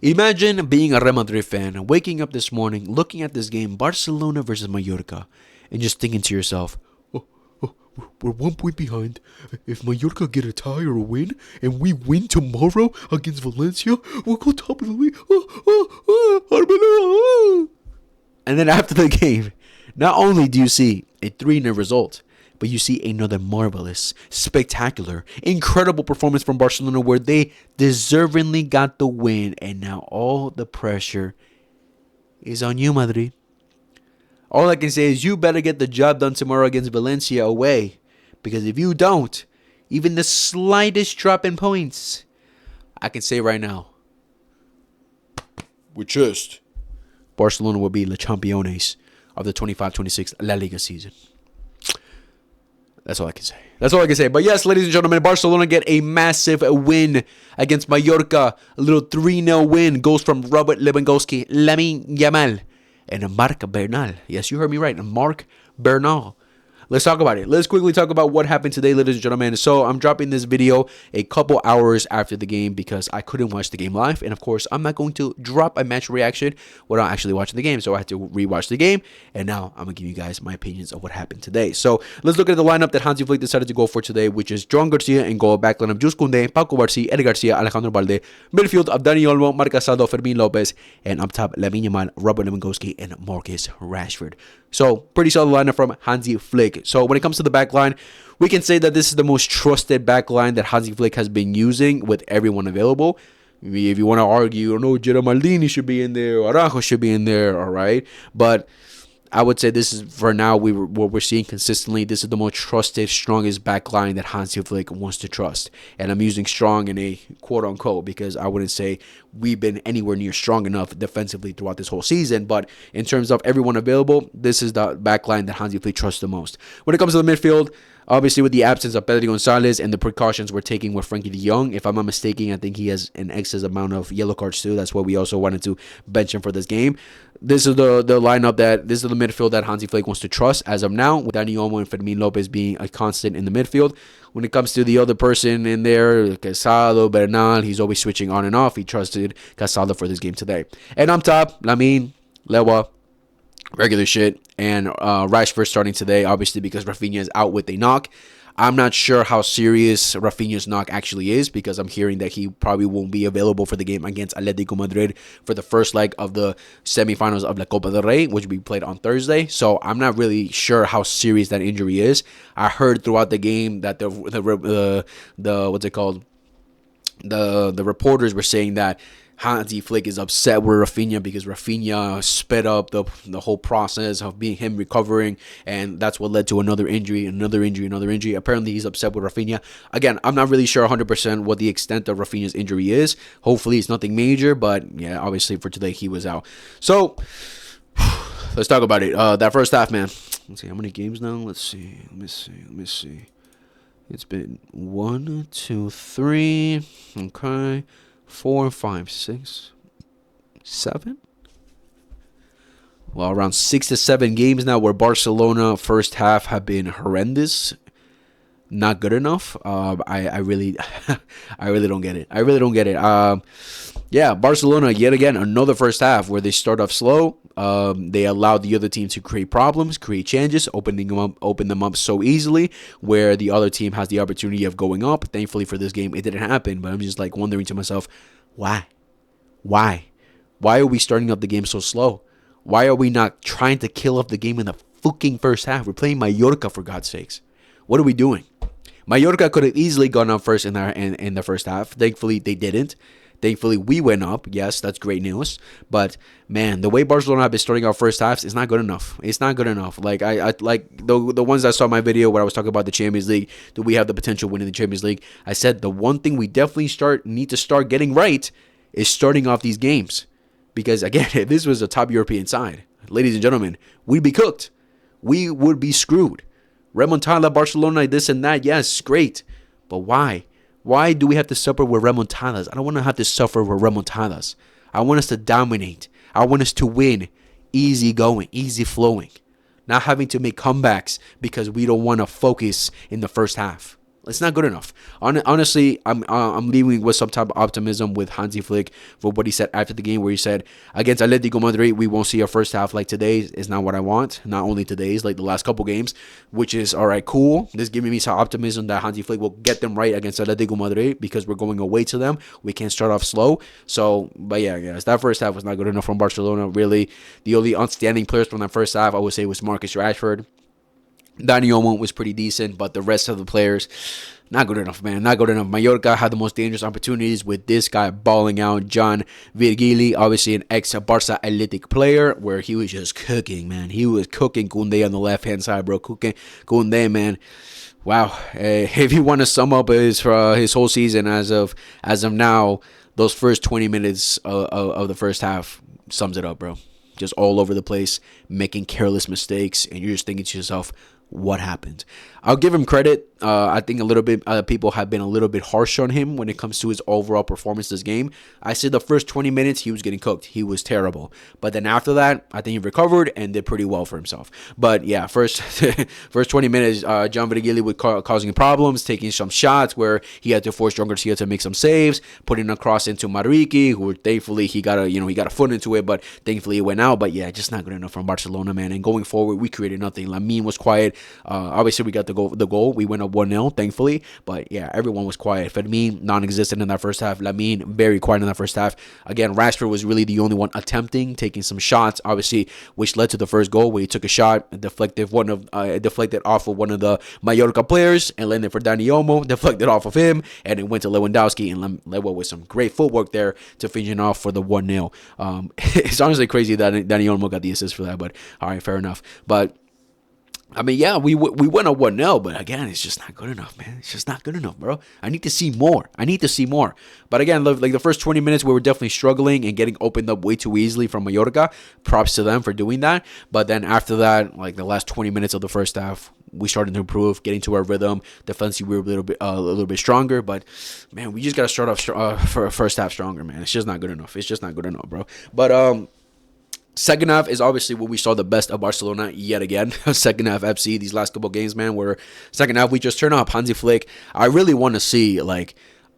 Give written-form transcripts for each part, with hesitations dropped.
Imagine being a Real Madrid fan, waking up this morning, looking at this game, Barcelona versus Mallorca, and just thinking to yourself, oh, we're 1 point behind. If Mallorca get a tie or a win, and we win tomorrow against Valencia, we'll go top of the league. And then after the game, not only do you see a 3-0 result, but you see another marvelous, spectacular, incredible performance from Barcelona where they deservingly got the win. And now all the pressure is on you, Madrid. All I can say is you better get the job done tomorrow against Valencia away. Because if you don't, even the slightest drop in points, I can say right now, with just Barcelona will be the Champions of the 25-26 La Liga season. That's all I can say. That's all I can say. But yes, ladies and gentlemen, Barcelona get a massive win against Mallorca. A little 3-0 win. Goes from Robert Lewangolski, Lamine Yamal, and Marc Bernal. Yes, you heard me right. Marc Bernal. Let's talk about it. Let's quickly talk about what happened today, ladies and gentlemen. So I'm dropping this video a couple hours after the game because I couldn't watch the game live. And of course, I'm not going to drop a match reaction without actually watching the game. So I had to rewatch the game. And now I'm going to give you guys my opinions of what happened today. So let's look at the lineup that Hansi Flick decided to go for today, which is John Garcia in goal, backline of Jules Koundé, Paco Barci, Eder Garcia, Alejandro Balde, midfield of Dani Olmo, Marc Casado, Fermín López, and up top, Lamine Yamal, Robert Lewandowski, and Marcus Rashford. So pretty solid lineup from Hansi Flick. So when it comes to the back line, we can say that this is the most trusted back line that Hansi Flick has been using with everyone available. If you want to argue, no, Gerard Maldini should be in there, Araujo should be in there, all right? But I would say this is, for now, what we're seeing consistently. This is the most trusted, strongest back line that Hansi Flick wants to trust. And I'm using strong in a quote-unquote because I wouldn't say we've been anywhere near strong enough defensively throughout this whole season. But in terms of everyone available, this is the back line that Hansi Flick trusts the most. When it comes to the midfield, obviously, with the absence of Pedro Gonzalez and the precautions we're taking with Frankie de Jong, if I'm not mistaken, I think he has an excess amount of yellow cards too. That's why we also wanted to bench him for this game. This is the lineup this is the midfield that Hansi Flick wants to trust as of now, with Dani Olmo and Fermín López being a constant in the midfield. When it comes to the other person in there, Casado, Bernal, he's always switching on and off. He trusted Casado for this game today. And on top, Lamine, Lewa, regular shit, and Rashford starting today, obviously because Rafinha is out with a knock. I'm not sure how serious Rafinha's knock actually is because I'm hearing that he probably won't be available for the game against Atletico Madrid for the first leg of the semifinals of La Copa del Rey, which will be played on Thursday. So I'm not really sure how serious that injury is. I heard throughout the game that the what's it called? The reporters were saying that Hansi Flick is upset with Rafinha because Rafinha sped up the whole process of him recovering, and that's what led to another injury. Apparently, he's upset with Rafinha. Again, I'm not really sure 100% what the extent of Rafinha's injury is. Hopefully, it's nothing major, but yeah, obviously for today, he was out. So, let's talk about it. That first half, man. Let's see, how many games now? Let's see. Let me see. It's been 1, 2, 3. Okay. 4, 5, 6, 7. Well, around 6 to 7 games now where Barcelona first half have been horrendous, not good enough. I really don't get it. Yeah, Barcelona yet again another first half where they start off slow. They allowed the other team to create problems, create changes, open them up so easily, where the other team has the opportunity of going up. Thankfully for this game, it didn't happen. But I'm just like wondering to myself, why are we starting up the game so slow? Why are we not trying to kill off the game in the fucking first half? We're playing Mallorca, for God's sakes. What are we doing? Mallorca could have easily gone up first in the first half. Thankfully, they didn't. Thankfully, we went up. Yes, that's great news. But man, the way Barcelona have been starting out first halves is not good enough. It's not good enough. Like I like the ones that saw my video where I was talking about the Champions League. Do we have the potential winning the Champions League? I said the one thing we definitely need to start getting right is starting off these games. Because again, if this was a top European side, ladies and gentlemen, we'd be cooked. We would be screwed. Remontada, Barcelona, this and that. Yes, great. But why? Why do we have to suffer with remontadas? I don't want to have to suffer with remontadas. I want us to dominate. I want us to win. Easy going, easy flowing. Not having to make comebacks because we don't want to focus in the first half. It's not good enough. Honestly, I'm leaving with some type of optimism with Hansi Flick for what he said after the game, where he said against Atletico Madrid, we won't see a first half like today's. Is not what I want. Not only today's, like the last couple games, which is all right, cool. This giving me some optimism that Hansi Flick will get them right against Atletico Madrid because we're going away to them. We can't start off slow. So, but yeah, guys, that first half was not good enough from Barcelona. Really, the only outstanding players from that first half, I would say, was Marcus Rashford. Dani Olmo was pretty decent, but the rest of the players, not good enough, man. Not good enough. Mallorca had the most dangerous opportunities with this guy balling out, John Virgili, obviously an ex-Barca Athletic player, where he was just cooking, man. He was cooking Koundé on the left-hand side, bro. Cooking Koundé, man. Wow. If you want to sum up his whole season as of now, those first 20 minutes of the first half sums it up, bro. Just all over the place, making careless mistakes, and you're just thinking to yourself, what happened? I'll give him credit. I think a little bit people have been a little bit harsh on him when it comes to his overall performance this game. I said the first 20 minutes he was getting cooked. He was terrible. But then after that, I think he recovered and did pretty well for himself. But yeah, first 20 minutes, John Virgili was causing problems, taking some shots where he had to force John Garcia to make some saves, putting a cross into Mariki, who thankfully he got a foot into it, but thankfully it went out. But yeah, just not good enough from Barcelona, man. And going forward, we created nothing. Lamine was quiet. Obviously, we got the goal. We went up 1-0, thankfully. But yeah, everyone was quiet. Fermin, non-existent in that first half. Lamine, very quiet in that first half. Again, Rashford was really the only one attempting, taking some shots, obviously, which led to the first goal where he took a shot, deflected off of one of the Mallorca players, and landed for Dani Olmo, deflected off of him, and it went to Lewandowski, and Lewa with some great footwork there to finish it off for the 1-0. It's honestly crazy that Dani Olmo got the assist for that, but all right, fair enough. But I mean, yeah, we went up 1-0, but again, it's just not good enough, man. It's just not good enough, bro. I need to see more. But again, like the first 20 minutes, we were definitely struggling and getting opened up way too easily from Mallorca. Props to them for doing that. But then after that, like the last 20 minutes of the first half, we started to improve, getting to our rhythm. Defensively, we were a little bit stronger. But man, we just gotta start off for a first half stronger, man. It's just not good enough. It's just not good enough, bro. But second half is obviously when we saw the best of Barcelona yet again. Second half FC, these last couple games, man, where second half we just turn up. Hansi Flick, I really want to see like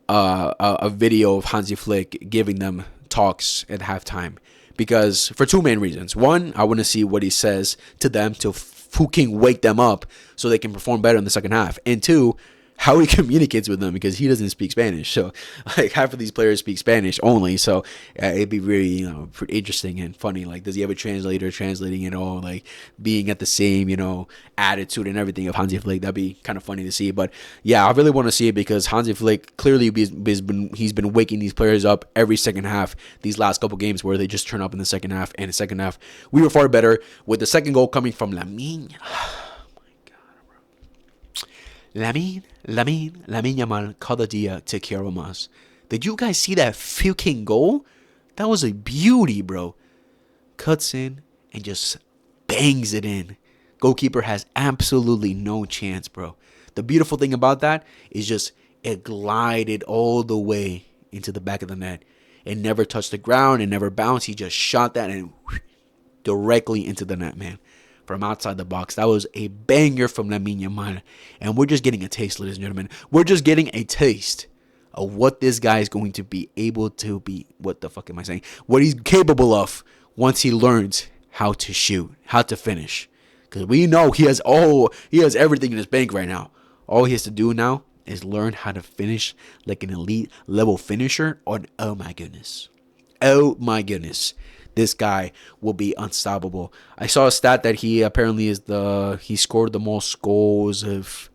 a video of Hansi Flick giving them talks at halftime. Because for two main reasons. One, I want to see what he says to them to fucking wake them up so they can perform better in the second half. And two, how he communicates with them, because he doesn't speak Spanish. So like half of these players speak Spanish only. So it'd be really, pretty interesting and funny. Like, does he have a translator translating it all, like being at the same, attitude and everything of Hansi Flick? That'd be kind of funny to see. But yeah, I really want to see it because Hansi Flick clearly he's been waking these players up every second half these last couple games where they just turn up in the second half. And the second half, we were far better with the second goal coming from Lamine. Lamine Yamal, cada dia te quiero más. Did you guys see that fucking goal? That was a beauty, bro. Cuts in and just bangs it in. Goalkeeper has absolutely no chance, bro. The beautiful thing about that is just it glided all the way into the back of the net. It never touched the ground. It never bounced. He just shot that and directly into the net, man. From outside the box. That was a banger from Lamine Yamal. And we're just getting a taste, ladies and gentlemen. We're just getting a taste of what this guy is going to be able to be. What the fuck am I saying? What he's capable of once he learns how to shoot, how to finish. Because we know he has everything in his bank right now. All he has to do now is learn how to finish like an elite level finisher. Oh my goodness. This guy will be unstoppable. I saw a stat that he apparently he scored the most goals of.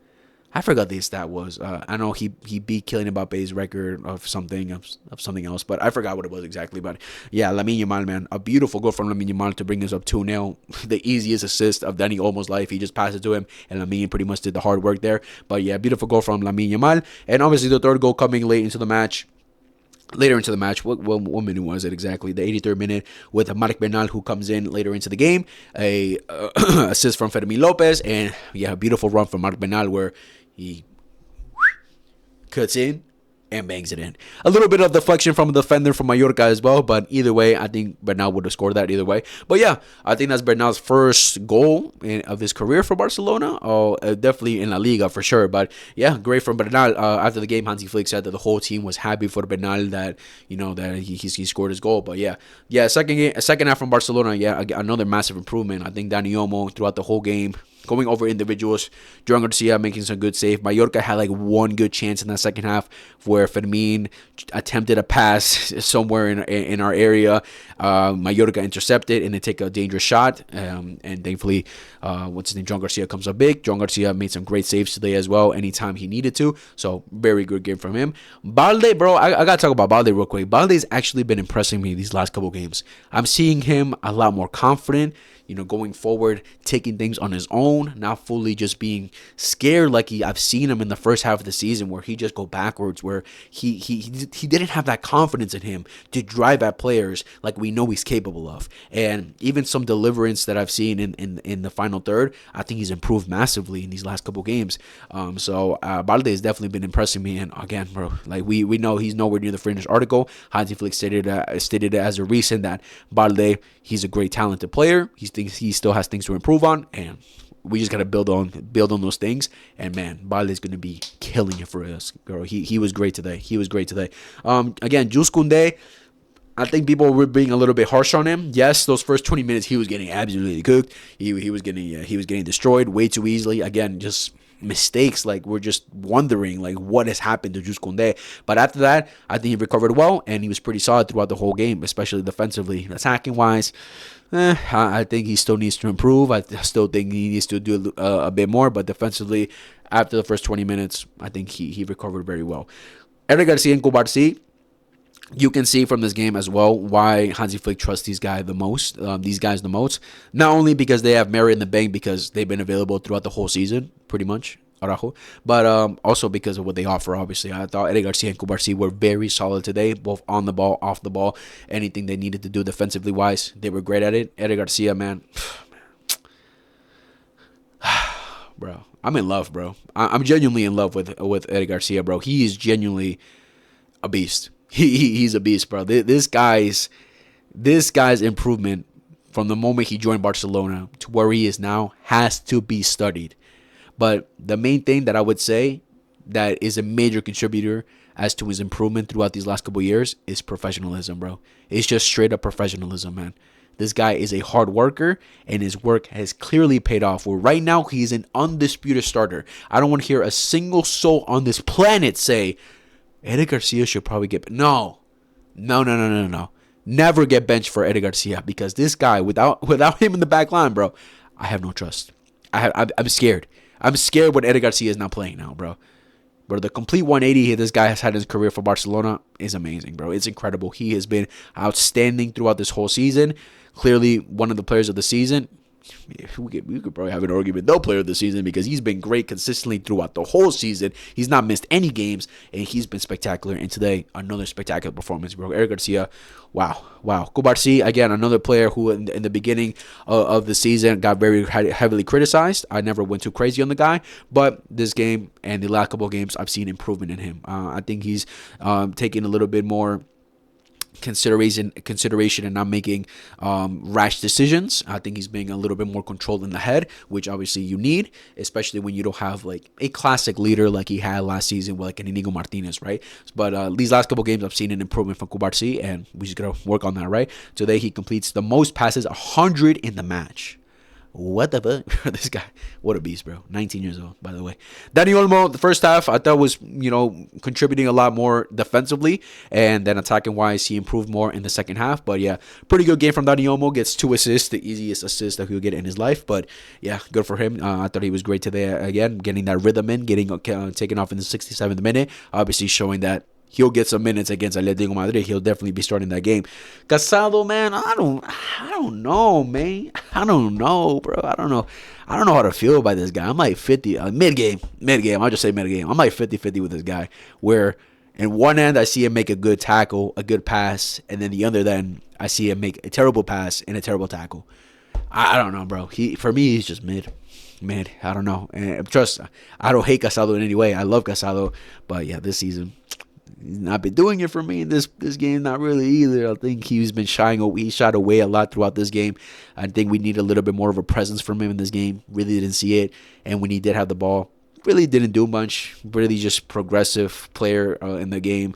I forgot the stat was. I know he beat Kylian Mbappe's record of something else, but I forgot what it was exactly. But yeah, Lamine Yamal, man, a beautiful goal from Lamine Yamal to bring us up 2-0. The easiest assist of Dani Olmo's life. He just passed it to him, and Lamine pretty much did the hard work there. But yeah, beautiful goal from Lamine Yamal, and obviously the third goal coming later into the match. What minute was it exactly? The 83rd minute with Marc Bernal, who comes in later into the game. A assist from Fermin Lopez, and yeah, a beautiful run from Marc Bernal where he cuts in, and bangs it in. A little bit of deflection from the defender from Mallorca as well, but either way, I think Bernal would have scored that either way. But yeah, I think that's Bernal's first goal of his career for Barcelona. Oh, definitely in La Liga for sure. But yeah, great from Bernal. After the game, Hansi Flick said that the whole team was happy for Bernal that that he scored his goal. But yeah, second half from Barcelona. Yeah, another massive improvement. I think Dani Olmo throughout the whole game, going over individuals, Joan Garcia making some good save. Mallorca had like one good chance in that second half where Fermin attempted a pass somewhere in our area. Mallorca intercepted and they take a dangerous shot. And thankfully, what's his name? Joan Garcia comes up big. Joan Garcia made some great saves today as well, anytime he needed to. So very good game from him. Balde, bro, I gotta talk about Balde real quick. Balde's actually been impressing me these last couple games. I'm seeing him a lot more confident, going forward, taking things on his own, not fully just being scared like I've seen him in the first half of the season where he just go backwards, where he didn't have that confidence in him to drive at players like we know he's capable of. And even some deliverance that I've seen in the final third, I think he's improved massively in these last couple games. So Balde has definitely been impressing me. And again, bro, like we know he's nowhere near the finished article. Hansi Flick stated it as a reason that Balde, he's a great talented player. He still has things to improve on, and we just gotta build on those things. And man, Balde's gonna be killing it for us, girl. He was great today. Again, Jules Koundé, I think people were being a little bit harsh on him. Yes, those first 20 minutes he was getting absolutely cooked. He was getting destroyed way too easily. Again, just mistakes, like we're just wondering like what has happened to Jules Koundé. But after that, I think he recovered well and he was pretty solid throughout the whole game, especially defensively. Attacking wise, I think he still needs to improve. I still think he needs to do a bit more, but defensively, after the first 20 minutes, I think he recovered very well. Eric Garcia and Cubarsí, you can see from this game as well why Hansi Flick trusts these guys the most. Not only because they have merit in the bank because they've been available throughout the whole season, pretty much, Araujo, but also because of what they offer. Obviously, I thought Eric Garcia and Cubarsí were very solid today, both on the ball, off the ball. Anything they needed to do defensively wise, they were great at it. Eric Garcia, man, bro, I'm in love, bro. I'm genuinely in love with Eric Garcia, bro. He is genuinely a beast. He's a beast, bro. This guy's improvement from the moment he joined Barcelona to where he is now has to be studied. But the main thing that I would say that is a major contributor as to his improvement throughout these last couple of years is professionalism, bro. It's just straight up professionalism, man. This guy is a hard worker, and his work has clearly paid off. Where right now, he's an undisputed starter. I don't want to hear a single soul on this planet say, Eric Garcia should probably get... No. Never get benched for Eric Garcia, because this guy, without him in the back line, bro, I have no trust. I'm scared. I'm scared what Eric Garcia is not playing now, bro. But the complete 180 this guy has had in his career for Barcelona is amazing, bro. It's incredible. He has been outstanding throughout this whole season. Clearly one of the players of the season. We could probably have an argument, no player of the season, because he's been great consistently throughout the whole season. He's not missed any games, and he's been spectacular. And today, another spectacular performance, bro. Eric Garcia, wow. Cubarsí, again, another player who in the beginning of the season got very heavily criticized. I never went too crazy on the guy, but this game and the last couple of games, I've seen improvement in him. I think he's taking a little bit more consideration and not making rash decisions. I think he's being a little bit more controlled in the head, which obviously you need, especially when you don't have like a classic leader like he had last season with like an Inigo Martinez, right? But these last couple games, I've seen an improvement from Cubarsí, and we just gotta work on that, right? Today he completes the most passes, 100 in the match. What the fuck? This guy, what a beast, bro. 19 years old, by the way. Dani Olmo, the first half, I thought was, contributing a lot more defensively. And then attacking-wise, he improved more in the second half. But, yeah, pretty good game from Dani Olmo. Gets 2 assists, the easiest assist that he'll get in his life. But, yeah, good for him. I thought he was great today, again, getting that rhythm in, taking off in the 67th minute. Obviously showing that he'll get some minutes against Atletico Madrid. He'll definitely be starting that game. Casado, man, I don't know, man. I don't know, bro. I don't know how to feel about this guy. I'm like 50, mid-game. I'll just say mid-game. I'm like 50-50 with this guy, where in one end I see him make a good tackle, a good pass, and then the other end I see him make a terrible pass and a terrible tackle. I don't know, bro. For me, he's just mid. I don't know. And trust, I don't hate Casado in any way. I love Casado, but yeah, this season, He's not been doing it for me in this game, not really either. I think he's been shying away. He shot away a lot throughout this game. I think we need a little bit more of a presence from him in this game. Really didn't see it. And when he did have the ball, really didn't do much. Really just progressive player in the game.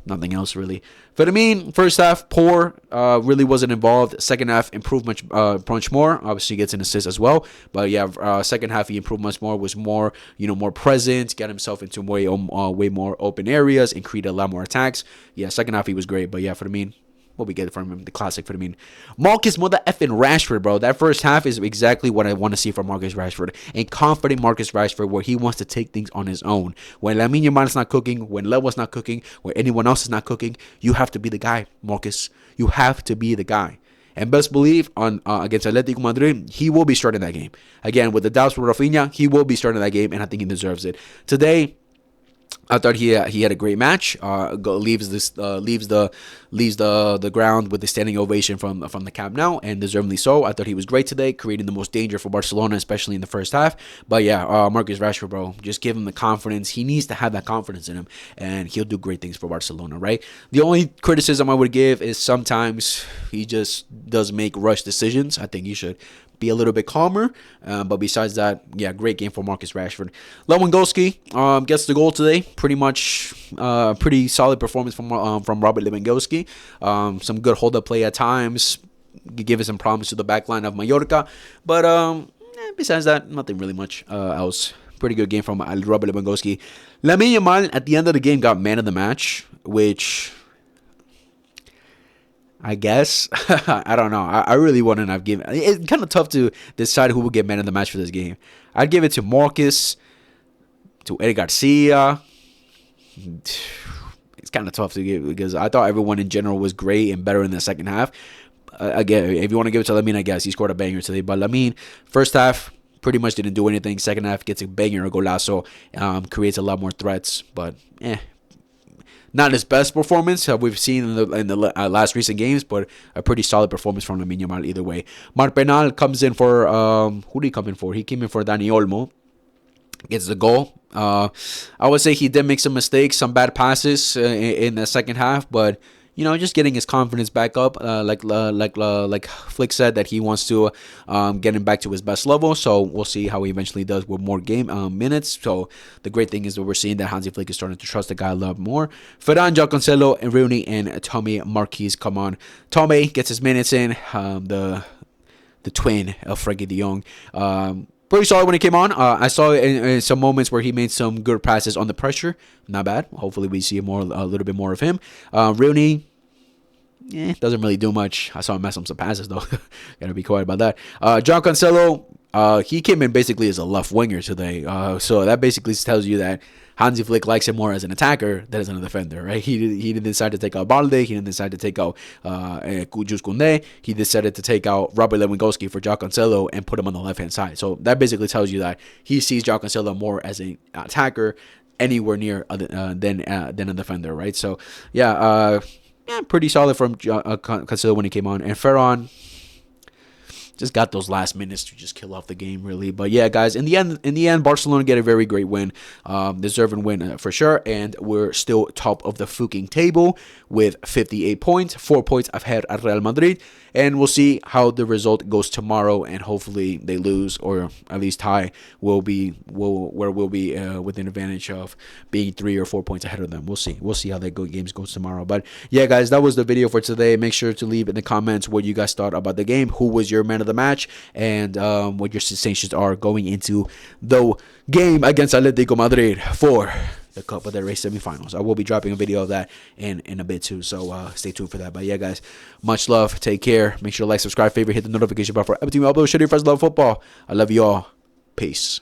Nothing else really. Firmino, first half poor, really wasn't involved. Second half improved much more. Obviously gets an assist as well, but yeah, second half he improved much more. Was more more present, got himself into way more open areas and created a lot more attacks. Yeah, second half he was great, but yeah, Firmino, what we get from him, the classic Firmino. Marcus Mother effing Rashford, bro. That first half is exactly what I want to see from Marcus Rashford. A confident Marcus Rashford where he wants to take things on his own. When Lamine Yamal is not cooking, when Lewa's not cooking, when anyone else is not cooking, you have to be the guy, Marcus. You have to be the guy. And best believe on against Atletico Madrid, he will be starting that game. Again, with the doubts for Rafinha, he will be starting that game, and I think he deserves it. Today, I thought he had a great match. Leaves the ground with the standing ovation from the Camp Nou, and deservedly so. I thought he was great today, creating the most danger for Barcelona, especially in the first half. But yeah, Marcus Rashford, bro, just give him the confidence. He needs to have that confidence in him, and he'll do great things for Barcelona, right? The only criticism I would give is sometimes he just does make rush decisions. I think he should be a little bit calmer. But besides that, yeah, great game for Marcus Rashford. Lewangolski gets the goal today. Pretty much pretty solid performance from Robert Lewandowski. Some good hold-up play at times. Giving some problems to the back line of Mallorca. But besides that, nothing really much else. Pretty good game from Robert Lewandowski. Lamine Yamal at the end of the game got man of the match, which I guess. I don't know. I really wouldn't have given. It's kind of tough to decide who will get man of the match for this game. I'd give it to Marcus, to Eddie Garcia. It's kind of tough to give because I thought everyone in general was great and better in the second half. Again, if you want to give it to Lamine, I guess he scored a banger today. But Lamine, first half, pretty much didn't do anything. Second half, gets a banger, a golazo, creates a lot more threats. But, not his best performance we've seen in the last recent games, but a pretty solid performance from Lamine Yamal either way. Bernal comes in for, who did he come in for? He came in for Dani Olmo. Gets the goal. I would say he did make some mistakes, some bad passes in the second half, but just getting his confidence back up. Like Flick said, that he wants to get him back to his best level. So we'll see how he eventually does with more game minutes. So the great thing is that we're seeing that Hansi Flick is starting to trust the guy a lot more. Ferran, João Cancelo, and Rooney and Tommy Marquise come on. Tommy gets his minutes in. The twin of Frankie de Jong. Pretty solid when he came on. I saw in some moments where he made some good passes on the pressure. Not bad. Hopefully we see a little bit more of him. Rooney, doesn't really do much. I saw him mess up some passes though. Gotta be quiet about that. João Cancelo, he came in basically as a left winger today. So that basically tells you that Hansi Flick likes him more as an attacker than as a defender, right? He didn't decide to take out Balde. He didn't decide to take out Jules Koundé. He decided to take out Robert Lewandowski for João Cancelo and put him on the left-hand side. So that basically tells you that he sees João Cancelo more as an attacker anywhere near than a defender, right? So, pretty solid from Cancelo when he came on. And Ferran just got those last minutes to just kill off the game, really. But yeah, guys, in the end, Barcelona get a very great win, deserving win for sure, and we're still top of the fucking table with 58 points, 4 points ahead at Real Madrid, and we'll see how the result goes tomorrow, and hopefully they lose or at least tie. We'll be with an advantage of being 3 or 4 points ahead of them. We'll see how that games goes tomorrow. But yeah, guys, that was the video for today. Make sure to leave in the comments what you guys thought about the game, who was your man of the match, and what your sensations are going into the game against Atletico Madrid for the Copa del Rey semifinals. I will be dropping a video of that in a bit too, so stay tuned for that. But yeah, guys, much love. Take care. Make sure to like, subscribe, favorite, hit the notification bell for everything we upload. Show your friends love football. I love you all. Peace.